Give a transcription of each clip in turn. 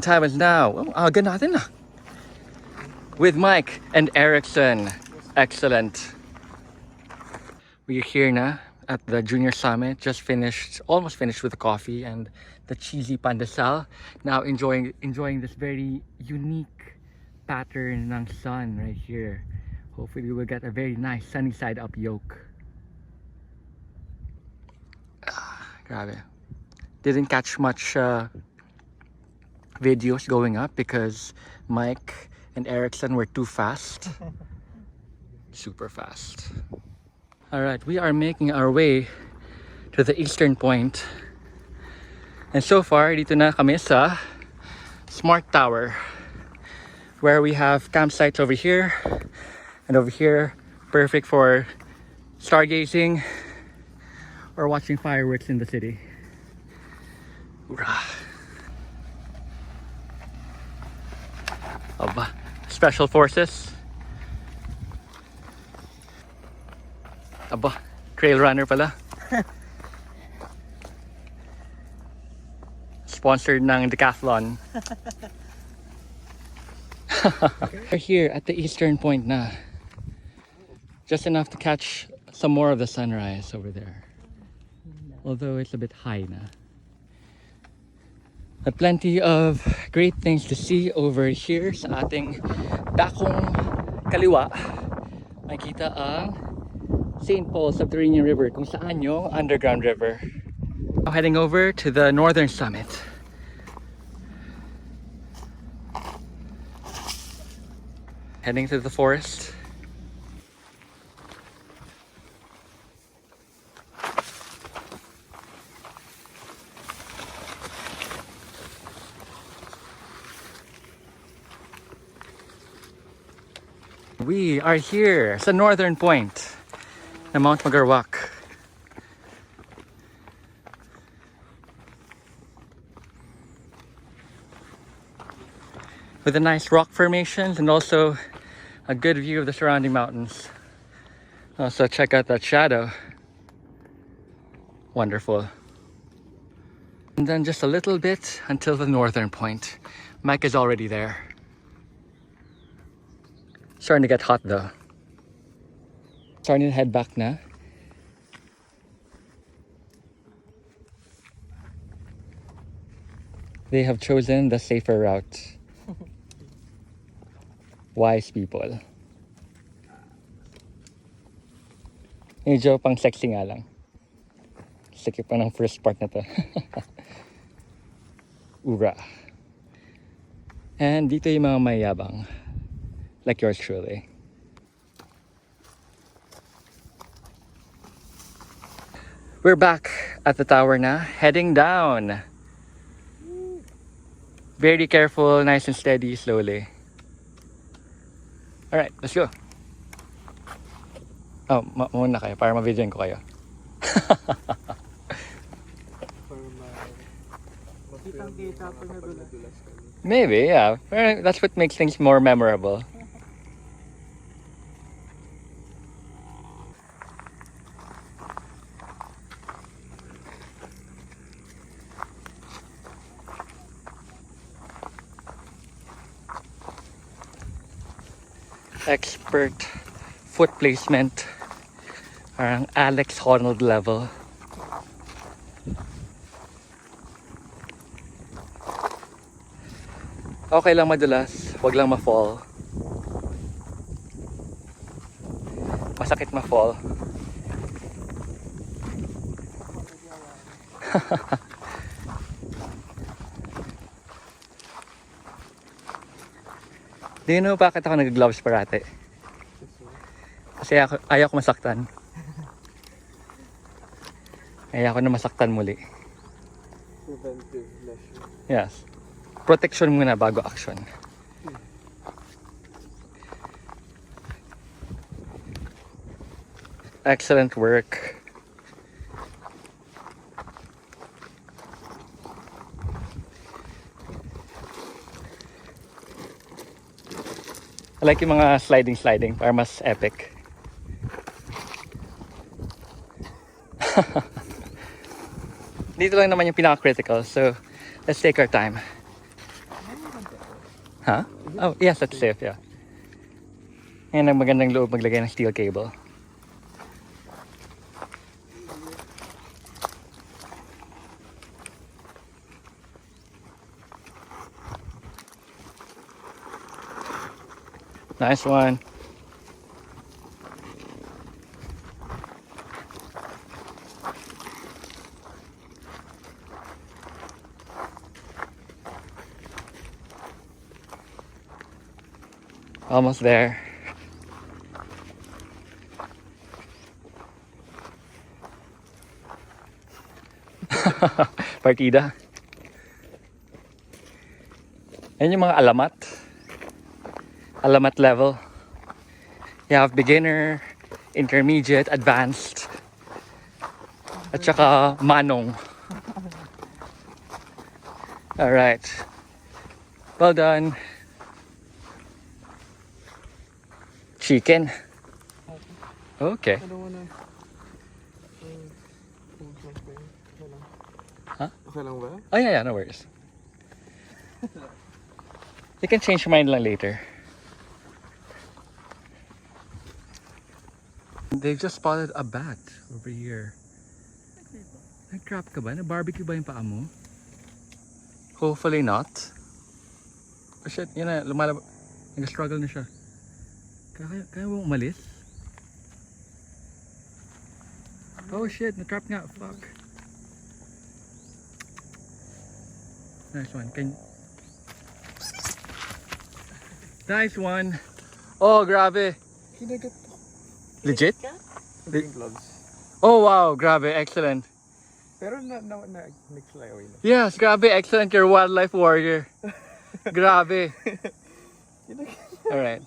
Time is now. Aga natin na. With Mike and Erickson. Excellent. We're here na at the Junior Summit. Just finished, almost finished with the coffee and the cheesy pandesal. Now enjoying this very unique pattern ng sun right here. Hopefully we will get a very nice sunny side up yolk. Grabe. Didn't catch much videos going up because Mike and Erickson were too fast. Super fast. Alright, we are making our way to the eastern point. And so far, dito na kami sa Smart Tower, where we have campsites over here and over here, perfect for stargazing or watching fireworks in the city. Hoorah. Aba, Special Forces. Aba, trail runner pala. Sponsored ng Decathlon. We're here at the eastern point na. Just enough to catch some more of the sunrise over there. Although it's a bit high na. But plenty of great things to see over here sa ating dakong kaliwa. Makikita ang St. Paul Subterranean River, kung saan yung underground river. Now heading over to the northern summit. Heading to the forest. We are here sa northern point ng Mount Magarwak. With the nice rock formations and also a good view of the surrounding mountains. Also check out that shadow. Wonderful. And then just a little bit until the northern point. Mike is already there. Starting to get hot though. Starting to head back na. They have chosen the safer route. Wise people. Medyo pang sexy nga lang. Sikip pa ng first part na to. Ura. And dito yung mga mayabang. Like yours truly. We're back at the tower na, heading down. Very careful, nice and steady, slowly. Alright, let's go. Oh, muna kayo para ma-videoin ko kayo. Maybe, yeah. That's what makes things more memorable. Expert foot placement, parang Alex Honnold level. Okay lang madulas, wag lang ma-fall. Masakit ma-fall. Do you know bakit ako nag-gloves parate? Kasi ayaw ko masaktan. Ayaw ko na masaktan muli. Preventive measure. Yes. Protection muna bago action. Excellent work. I like yung mga sliding para mas epic. Dito lang naman yung pinaka-critical, so let's take our time. Huh? Oh, yes, that's safe, yeah. Yan ang magandang loob maglagay ng steel cable. Nice one. Almost there. Partida. Yan yung mga alamat. Alamat level. You have beginner, intermediate, advanced, at saka manong. Alright. Well done. Chicken. Okay. I don't wanna hold something. Okay lang. Huh? Okay lang ba? Oh yeah, no worries. You can change your mind lang later. They've just spotted a bat over here. Nag-trap ka ba? Na-barbecue ba yung paa mo? Hopefully not. Oh shit, yun na, lumalabas. Nag-struggle na siya. Kaya mo umalis? Oh shit, na-trap nga. Fuck. Nice one. Nice one. Oh, grabe. Kinagat. Legit? Green gloves. Oh wow, grabe, excellent. Pero nag-fly away na. Yes, grabe, excellent. You're a wildlife warrior. Grabe. Alright.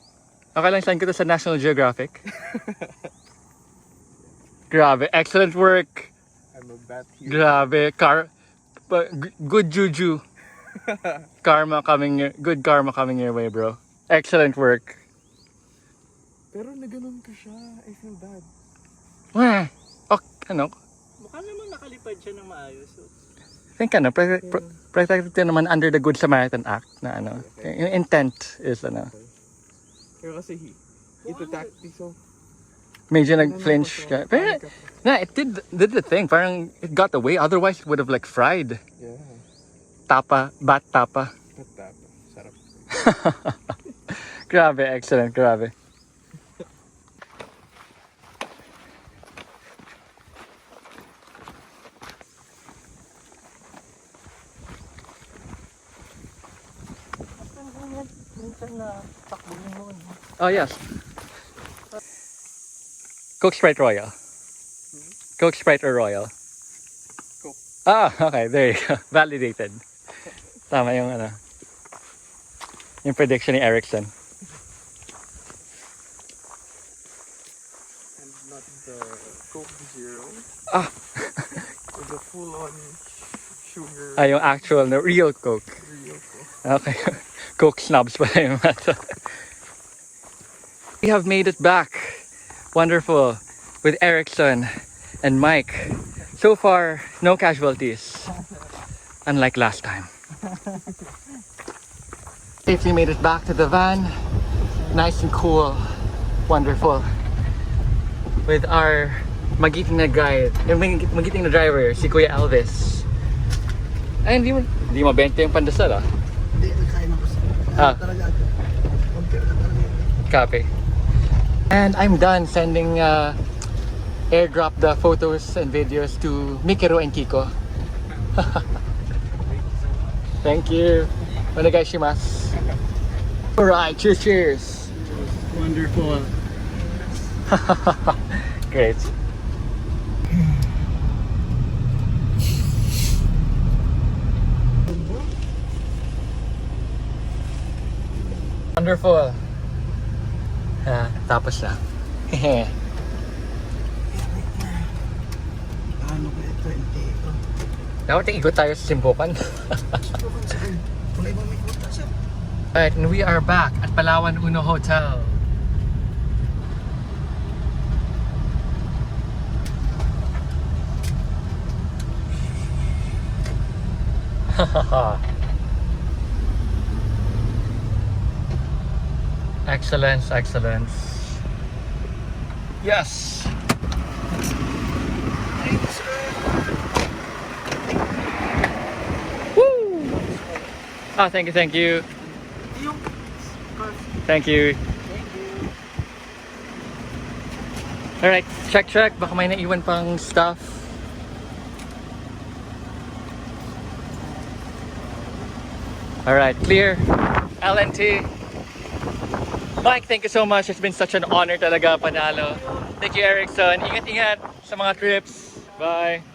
Okay lang, saan ko to sa National Geographic. Grabe, excellent work. I'm a bat here. Grabe, good juju. Good karma coming your way, bro. Excellent work. Pero naganon ko siya. I feel bad. Wah. Okay, ano? Mukha naman nakalipad siya ng maayos. So. Think ano, protected naman under the Good Samaritan Act na ano. Yung intent is ano. Pero kasi it attacked me so. Medyo nag-flinch ka. Pero, it did the thing. Parang it got away. Otherwise, it would have like fried. Yeah. Bat tapa. Bat tapa. Sarap. Grabe, excellent, grabe. Oh yes. Coke, Sprite, Royal. Coke, Sprite, or Royal? Coke. Ah, okay, there you go. Validated. Tama yung ano. Yung prediction ni Erickson. And not the Coke Zero. Ah. With the full-on sugar. Yung actual, no, real Coke. Real Coke. Okay. Coke snobs pala yung mata. We have made it back. Wonderful. With Erickson and Mike. So far, no casualties. Unlike last time. Safely made it back to the van. Nice and cool. Wonderful. With our magiting na guide. Yung magiting na driver, si Kuya Elvis. Ay, hindi mo bente yung pandesal, ah. Hindi, nagkain ako sa talaga. Copy. And I'm done sending airdrop the photos and videos to Mikiro and Kiko. Thank you. Onegaishimasu. Alright, cheers, cheers. Wonderful. Great. Wonderful. Tapos na. Ano ba ito? Dapat ikot tayo sa Simbukan. Wala ibang may kuta siya. Alright, and we are back at Palawan Uno Hotel. Excellence, excellence. Yes! Woo! Ah, thank you, thank you. Yung Thank you. Alright, check, check. Baka may naiwan pang stuff. Alright, clear. LNT. Mike, thank you so much. It's been such an honor talaga, panalo. Thank you, Erickson. Ingat-ingat sa mga trips. Bye.